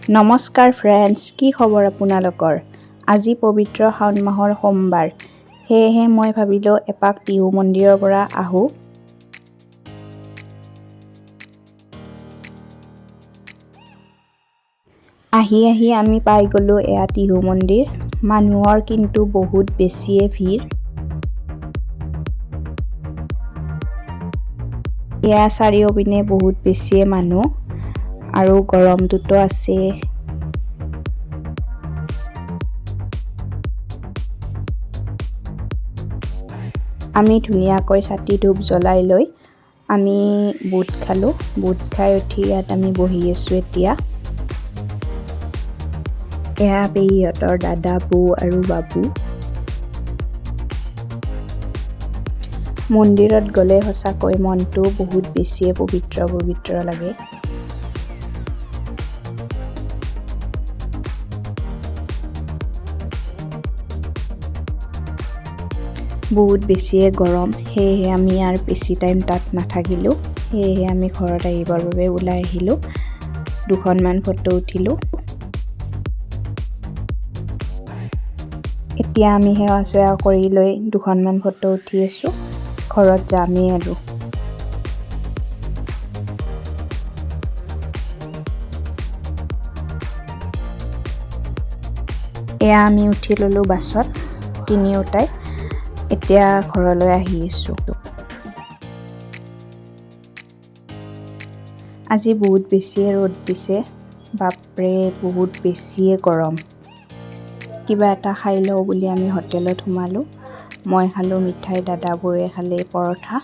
নমস্কাৰ ফ্ৰেণ্ডছ, কি খবৰ আপোনালোকৰ? আজি পবিত্ৰ শাওণ মাহৰ সোমবাৰ, সেয়েহে মই ভাবিলোঁ এপাক টিহু মন্দিৰৰ পৰা আহোঁ। আহি আমি পাই গ'লোঁ এয়া টিহু মন্দিৰ। মানুহৰ কিন্তু বহুত বেছিয়ে ভিৰ। এয়া চাৰিওপিনে বহুত বেছিয়ে মানুহ আৰু গৰমটোতো আছে। আমি ধুনীয়াকৈ চাকি ধূপ জ্বলাই লৈ আমি বুট খালোঁ। বুট খাই উঠি ইয়াত আমি বহি আছোঁ এতিয়া। এয়া পেহীহঁতৰ দাদা, বৌ আৰু বাবু। মন্দিৰত গ'লে সঁচাকৈ মনটো বহুত বেছিয়ে পবিত্ৰ লাগে। বহুত বেছিয়ে গৰম, সেয়েহে আমি আৰু বেছি টাইম তাত নাথাকিলোঁ। সেয়েহে আমি ঘৰত আহিবৰ বাবে ওলাই আহিলোঁ। দুখনমান ফটো উঠিলোঁ। এতিয়া আমি সেৱা চেৱা কৰি লৈ দুখনমান ফটো উঠি আছোঁ। ঘৰত যামেই আৰু। এয়া আমি উঠি ল'লোঁ বাছত তিনিওটাই। এতিয়া ঘৰলৈ আহি আছোঁ। আজি বহুত বেছিয়ে ৰ'দ দিছে। বাপৰে বহুত বেছিয়ে গৰম। কিবা এটা খাই লওঁ বুলি আমি হোটেলত সোমালোঁ। মই খালোঁ মিঠাই, দাদা বৌয়ে খালে পৰঠা।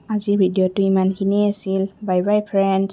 আজিৰ ভিডিঅ'টো ইমানখিনিয়ে আছিল। Bye bye friends.